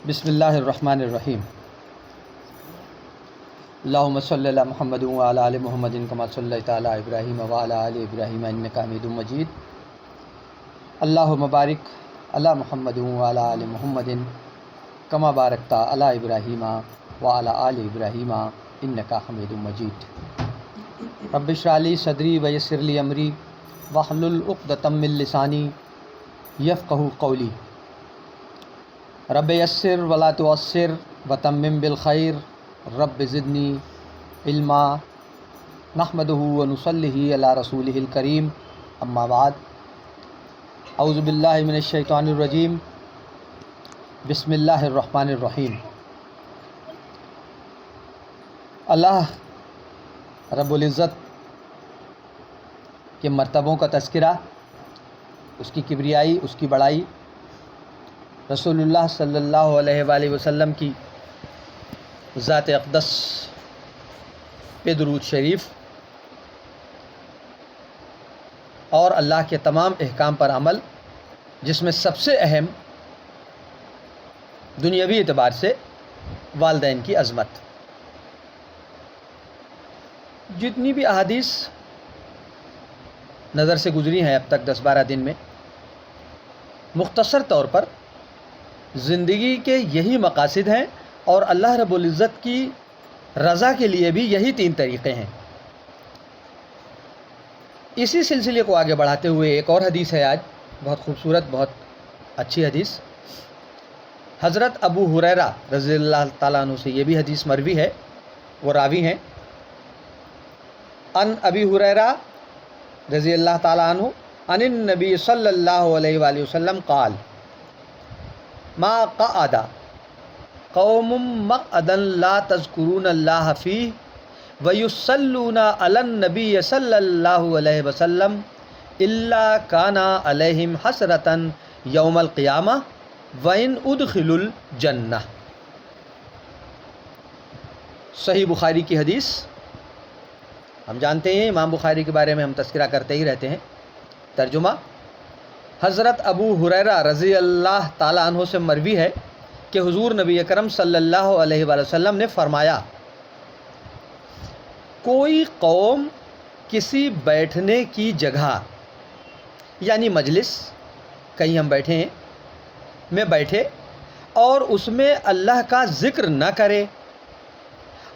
بسم اللہ الرحمن الرحیم۔ اللہم صلی علی محمد وعلی آل محمد کما صلیت علی ابراہیم وعلی آل ابراہیم انک حمید مجید۔ اللہم بارک علی محمد وعلی آل محمد کما بارکت علی ابراہیم وعلی آل ابراہیم انک حمید مجید۔ رب اشرح لی صدری ویسر لی امری واحلل عقدۃ من لسانی یفقہوا قولی۔ رب یسر ولا تعسر وتمم بالخیر رب زدنی علما۔ نحمدہ ونصلی علی رسولہ الکریم، اما بعد۔ اعوذ باللہ من الشیطان الرجیم، بسم اللہ الرحمن الرحیم۔ اللہ رب العزت کے مرتبوں کا تذکرہ، اس کی کبریائی، اس کی بڑائی، رسول اللہ صلی اللہ علیہ وآلہ وسلم کی ذات اقدس پہ درود شریف اور اللہ کے تمام احکام پر عمل، جس میں سب سے اہم دنیاوی اعتبار سے والدین کی عظمت۔ جتنی بھی احادیث نظر سے گزری ہیں اب تک 10-12 دن میں، مختصر طور پر زندگی کے یہی مقاصد ہیں اور اللہ رب العزت کی رضا کے لیے بھی یہی 3 طریقے ہیں۔ اسی سلسلے کو آگے بڑھاتے ہوئے ایک اور حدیث ہے آج، بہت خوبصورت، بہت اچھی حدیث۔ حضرت ابو ہریرہ رضی اللہ تعالیٰ عنہ سے یہ بھی حدیث مروی ہے، وہ راوی ہیں۔ ان ابی ہریرہ رضی اللہ تعالیٰ عنہ عن النبی صلی اللہ علیہ وآلہ وسلم قال ما قعد قوم مقعدا لا تذکرون اللہ فیہ ویصلون علی النبی صلی اللہ علیہ وسلم الا کان علیہم حسرۃ یوم القیامہ وان ادخلوا الجنہ۔ صحیح بخاری کی حدیث۔ ہم جانتے ہیں امام بخاری کے بارے میں ہم تذکرہ کرتے ہی رہتے ہیں۔ ترجمہ: حضرت ابو ہریرہ رضی اللہ تعالیٰ عنہ سے مروی ہے کہ حضور نبی اکرم صلی اللہ علیہ وآلہ وسلم نے فرمایا، کوئی قوم کسی بیٹھنے کی جگہ یعنی مجلس، کہیں ہم بیٹھے ہیں، میں بیٹھے اور اس میں اللہ کا ذکر نہ کرے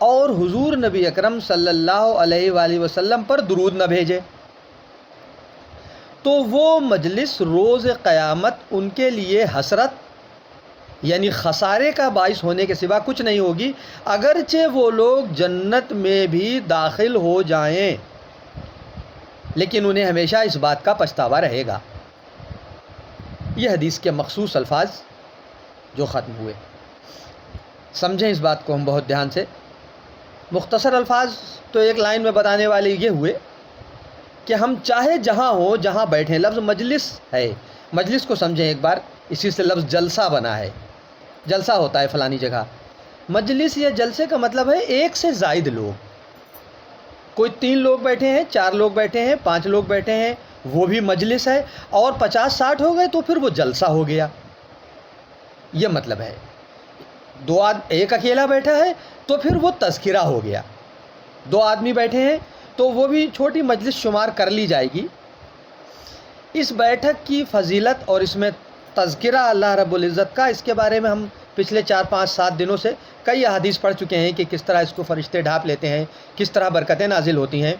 اور حضور نبی اکرم صلی اللہ علیہ وآلہ وسلم پر درود نہ بھیجے، تو وہ مجلس روز قیامت ان کے لیے حسرت یعنی خسارے کا باعث ہونے کے سوا کچھ نہیں ہوگی، اگرچہ وہ لوگ جنت میں بھی داخل ہو جائیں، لیکن انہیں ہمیشہ اس بات کا پچھتاوا رہے گا۔ یہ حدیث کے مخصوص الفاظ جو ختم ہوئے، سمجھیں اس بات کو ہم بہت دھیان سے۔ مختصر الفاظ تو ایک لائن میں بتانے والے یہ ہوئے کہ ہم چاہے جہاں ہوں، جہاں بیٹھیں، لفظ مجلس ہے، مجلس کو سمجھیں ایک بار، اسی سے لفظ جلسہ بنا ہے، جلسہ ہوتا ہے فلانی جگہ۔ مجلس یا جلسے کا مطلب ہے ایک سے زائد لوگ، کوئی 3 لوگ بیٹھے ہیں، 4 لوگ بیٹھے ہیں، 5 لوگ بیٹھے ہیں، وہ بھی مجلس ہے، اور 50-60 ہو گئے تو پھر وہ جلسہ ہو گیا، یہ مطلب ہے۔ ایک اکیلا بیٹھا ہے تو پھر وہ تذکرہ ہو گیا، 2 آدمی بیٹھے ہیں تو وہ بھی چھوٹی مجلس شمار کر لی جائے گی۔ اس بیٹھک کی فضیلت اور اس میں تذکرہ اللہ رب العزت کا، اس کے بارے میں ہم پچھلے 4-5-7 دنوں سے کئی احادیث پڑھ چکے ہیں کہ کس طرح اس کو فرشتے ڈھانپ لیتے ہیں، کس طرح برکتیں نازل ہوتی ہیں۔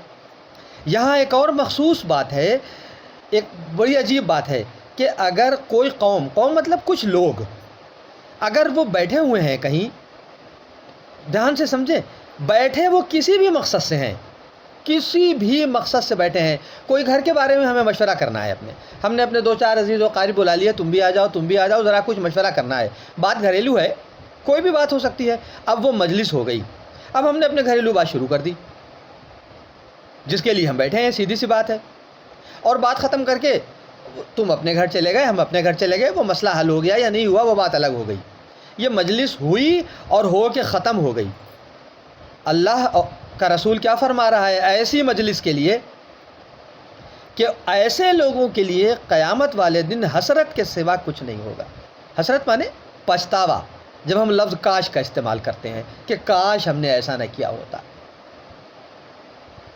یہاں ایک اور مخصوص بات ہے، ایک بڑی عجیب بات ہے کہ اگر کوئی قوم مطلب کچھ لوگ، اگر وہ بیٹھے ہوئے ہیں کہیں، دھیان سے سمجھیں، بیٹھے وہ کسی بھی مقصد سے ہیں، کسی بھی مقصد سے بیٹھے ہیں، کوئی گھر کے بارے میں ہمیں مشورہ کرنا ہے، ہم نے اپنے 2-4 عزیز و قارب بلا لیے، تم بھی آ جاؤ ذرا کچھ مشورہ کرنا ہے، بات گھریلو ہے، کوئی بھی بات ہو سکتی ہے۔ اب وہ مجلس ہو گئی، اب ہم نے اپنے گھریلو بات شروع کر دی جس کے لیے ہم بیٹھے ہیں، سیدھی سی بات ہے، اور بات ختم کر کے تم اپنے گھر چلے گئے، ہم اپنے گھر چلے گئے، وہ مسئلہ حل ہو گیا یا نہیں ہوا وہ بات الگ ہو گئی، یہ مجلس ہوئی اور ہو کے ختم ہو گئی۔ اللہ کا رسول کیا فرما رہا ہے ایسی مجلس کے لیے کہ ایسے لوگوں کے لیے قیامت والے دن حسرت کے سوا کچھ نہیں ہوگا۔ حسرت مانے پچھتاوا، جب ہم لفظ کاش کا استعمال کرتے ہیں کہ کاش ہم نے ایسا نہ کیا ہوتا،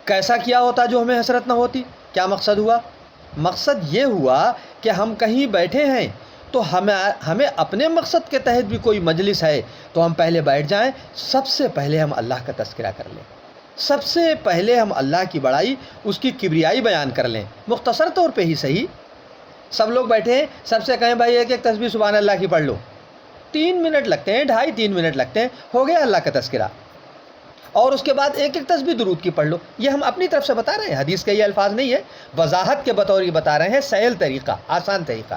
کیسا کیا ہوتا جو ہمیں حسرت نہ ہوتی؟ کیا مقصد ہوا؟ مقصد یہ ہوا کہ ہم کہیں بیٹھے ہیں تو ہمیں اپنے مقصد کے تحت بھی کوئی مجلس ہے تو ہم پہلے بیٹھ جائیں، سب سے پہلے ہم اللہ کا تذکرہ کر لیں، سب سے پہلے ہم اللہ کی بڑائی، اس کی کبریائی بیان کر لیں، مختصر طور پہ ہی صحیح۔ سب لوگ بیٹھے ہیں، سب سے کہیں بھائی ایک ایک تسبیح سبحان اللہ کی پڑھ لو، 3 منٹ لگتے ہیں، 2.5-3 منٹ لگتے ہیں، ہو گیا اللہ کا تذکرہ۔ اور اس کے بعد ایک ایک تسبیح درود کی پڑھ لو۔ یہ ہم اپنی طرف سے بتا رہے ہیں، حدیث کے یہ الفاظ نہیں ہے، وضاحت کے بطور یہ بتا رہے ہیں، سہل طریقہ، آسان طریقہ۔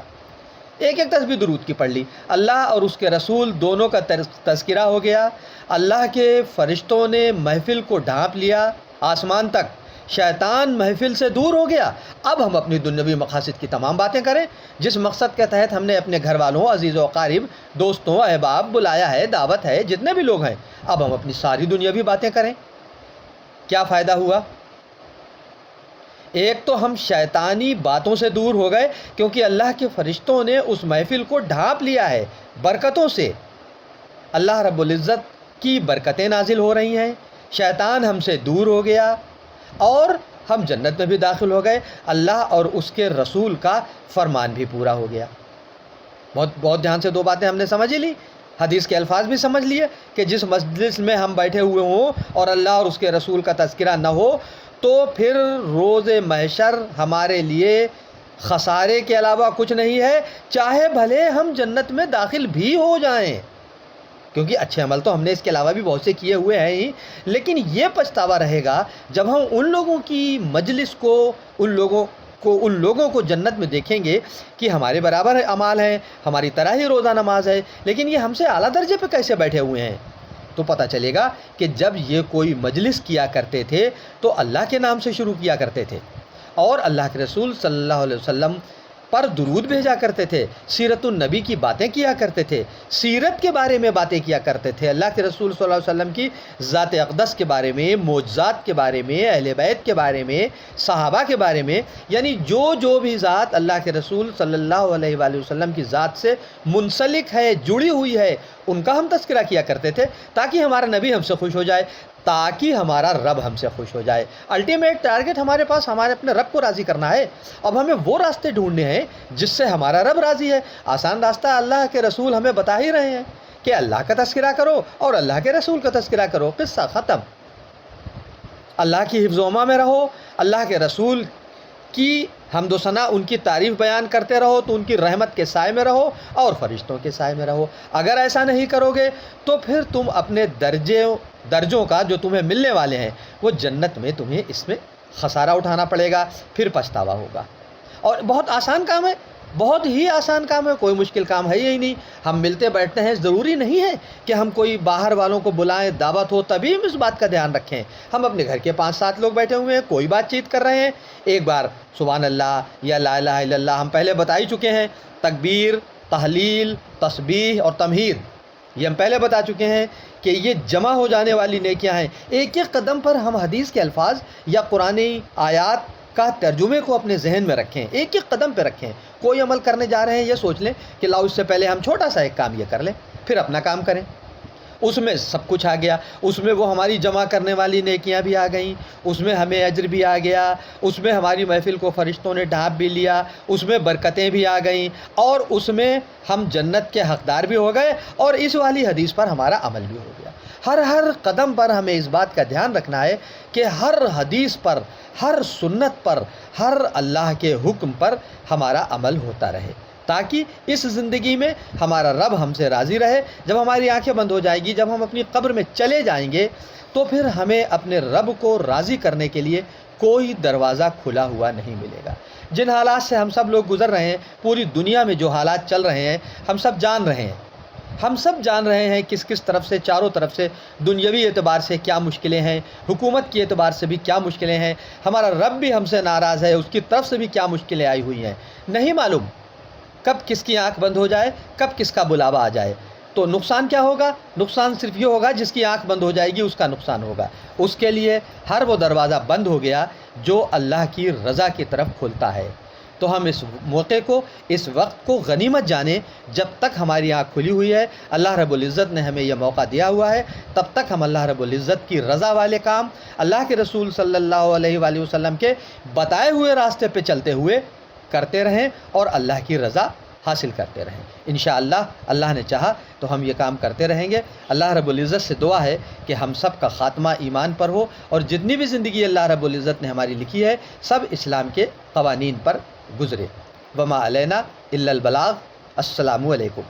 ایک ایک تسبیح درود کی پڑھ لی، اللہ اور اس کے رسول دونوں کا تذکرہ ہو گیا، اللہ کے فرشتوں نے محفل کو ڈھانپ لیا آسمان تک، شیطان محفل سے دور ہو گیا۔ اب ہم اپنی دنیاوی مقاصد کی تمام باتیں کریں، جس مقصد کے تحت ہم نے اپنے گھر والوں، عزیز و اقارب، دوستوں، احباب بلایا ہے، دعوت ہے، جتنے بھی لوگ ہیں، اب ہم اپنی ساری دنیاوی باتیں کریں۔ کیا فائدہ ہوا؟ ایک تو ہم شیطانی باتوں سے دور ہو گئے، کیونکہ اللہ کے فرشتوں نے اس محفل کو ڈھانپ لیا ہے برکتوں سے، اللہ رب العزت کی برکتیں نازل ہو رہی ہیں، شیطان ہم سے دور ہو گیا، اور ہم جنت میں بھی داخل ہو گئے، اللہ اور اس کے رسول کا فرمان بھی پورا ہو گیا۔ بہت دھیان سے 2 باتیں ہم نے سمجھ لی، حدیث کے الفاظ بھی سمجھ لیے کہ جس مجلس میں ہم بیٹھے ہوئے ہوں اور اللہ اور اس کے رسول کا تذکرہ نہ ہو تو پھر روز محشر ہمارے لیے خسارے کے علاوہ کچھ نہیں ہے، چاہے بھلے ہم جنت میں داخل بھی ہو جائیں، کیونکہ اچھے عمل تو ہم نے اس کے علاوہ بھی بہت سے کیے ہوئے ہیں ہی، لیکن یہ پچھتاوا رہے گا جب ہم ان لوگوں کی مجلس کو، ان لوگوں کو جنت میں دیکھیں گے کہ ہمارے برابر اعمال ہیں، ہماری طرح ہی روزہ نماز ہے، لیکن یہ ہم سے اعلیٰ درجے پہ کیسے بیٹھے ہوئے ہیں؟ تو پتہ چلے گا کہ جب یہ کوئی مجلس کیا کرتے تھے تو اللہ کے نام سے شروع کیا کرتے تھے، اور اللہ کے رسول صلی اللہ علیہ وسلم پر درود بھیجا کرتے تھے، سیرت النبی کی باتیں کیا کرتے تھے، سیرت کے بارے میں باتیں کیا کرتے تھے، اللہ کے رسول صلی اللہ علیہ وسلم کی ذات اقدس کے بارے میں، معجزات کے بارے میں، اہل بیت کے بارے میں، صحابہ کے بارے میں، یعنی جو بھی ذات اللہ کے رسول صلی اللہ علیہ وآلہ وسلم کی ذات سے منسلک ہے، جڑی ہوئی ہے، ان کا ہم تذکرہ کیا کرتے تھے، تاکہ ہمارا نبی ہم سے خوش ہو جائے، تاکہ ہمارا رب ہم سے خوش ہو جائے۔ الٹیمیٹ ٹارگٹ ہمارے پاس ہمارے اپنے رب کو راضی کرنا ہے۔ اب ہمیں وہ راستے ڈھونڈنے ہیں جس سے ہمارا رب راضی ہے۔ آسان راستہ اللہ کے رسول ہمیں بتا ہی رہے ہیں کہ اللہ کا تذکرہ کرو اور اللہ کے رسول کا تذکرہ کرو، قصہ ختم۔ اللہ کی حفظ و امان میں رہو، اللہ کے رسول کی حمد و ثنا، ان کی تعریف بیان کرتے رہو تو ان کی رحمت کے سائے میں رہو اور فرشتوں کے سائے میں رہو۔ اگر ایسا نہیں کرو گے تو پھر تم اپنے درجوں کا جو تمہیں ملنے والے ہیں وہ جنت میں تمہیں اس میں خسارہ اٹھانا پڑے گا، پھر پچھتاوا ہوگا۔ اور بہت آسان کام ہے، بہت ہی آسان کام ہے، کوئی مشکل کام ہے ہی نہیں۔ ہم ملتے بیٹھتے ہیں، ضروری نہیں ہے کہ ہم کوئی باہر والوں کو بلائیں، دعوت ہو تبھی ہم اس بات کا دھیان رکھیں۔ ہم اپنے گھر کے 5-7 لوگ بیٹھے ہوئے ہیں، کوئی بات چیت کر رہے ہیں، ایک بار سبحان اللہ یا لا الہ الا اللہ ہم پہلے بتا ہی چکے ہیں، تکبیر، تحلیل، تسبیح اور تمہید، یہ ہم پہلے بتا چکے ہیں کہ یہ جمع ہو جانے والی نیکیاں ہیں۔ ایک ایک قدم پر ہم حدیث کے الفاظ یا قرآنی آیات کا ترجمے کو اپنے ذہن میں رکھیں، ایک ایک قدم پہ رکھیں۔ کوئی عمل کرنے جا رہے ہیں یہ سوچ لیں کہ لاؤ اس سے پہلے ہم چھوٹا سا ایک کام یہ کر لیں، پھر اپنا کام کریں، اس میں سب کچھ آ گیا، اس میں وہ ہماری جمع کرنے والی نیکیاں بھی آ گئیں، اس میں ہمیں اجر بھی آ گیا، اس میں ہماری محفل کو فرشتوں نے ڈھانپ بھی لیا، اس میں برکتیں بھی آ گئیں، اور اس میں ہم جنت کے حقدار بھی ہو گئے، اور اس والی حدیث پر ہمارا عمل بھی ہو گیا۔ ہر قدم پر ہمیں اس بات کا دھیان رکھنا ہے کہ ہر حدیث پر، ہر سنت پر، ہر اللہ کے حکم پر ہمارا عمل ہوتا رہے، تاکہ اس زندگی میں ہمارا رب ہم سے راضی رہے۔ جب ہماری آنکھیں بند ہو جائیں گی، جب ہم اپنی قبر میں چلے جائیں گے تو پھر ہمیں اپنے رب کو راضی کرنے کے لیے کوئی دروازہ کھلا ہوا نہیں ملے گا۔ جن حالات سے ہم سب لوگ گزر رہے ہیں، پوری دنیا میں جو حالات چل رہے ہیں، ہم سب جان رہے ہیں، ہم سب جان رہے ہیں کس طرف سے، چاروں طرف سے دنیاوی اعتبار سے کیا مشکلیں ہیں، حکومت کی اعتبار سے بھی کیا مشکلیں ہیں، ہمارا رب بھی ہم سے ناراض ہے، اس کی طرف سے بھی کیا مشکلیں آئی ہوئی ہیں۔ نہیں معلوم کب کس کی آنکھ بند ہو جائے، کب کس کا بلاوا آ جائے۔ تو نقصان کیا ہوگا؟ نقصان صرف یہ ہوگا جس کی آنکھ بند ہو جائے گی اس کا نقصان ہوگا۔ اس کے لیے ہر وہ دروازہ بند ہو گیا جو اللہ کی رضا کی طرف کھلتا ہے، تو ہم اس موقع کو، اس وقت کو غنیمت جانیں جب تک ہماری آنکھ کھلی ہوئی ہے، اللہ رب العزت نے ہمیں یہ موقع دیا ہوا ہے، تب تک ہم اللہ رب العزت کی رضا والے کام، اللہ کے رسول صلی اللہ علیہ وآلہ وسلم کے بتائے ہوئے راستے پہ چلتے ہوئے کرتے رہیں اور اللہ کی رضا حاصل کرتے رہیں۔ انشاءاللہ اللہ نے چاہا تو ہم یہ کام کرتے رہیں گے۔ اللہ رب العزت سے دعا ہے کہ ہم سب کا خاتمہ ایمان پر ہو، اور جتنی بھی زندگی اللہ رب العزت نے ہماری لکھی ہے سب اسلام کے قوانین پر گزرے۔ وما علینا الا البلاغ۔ السلام علیکم۔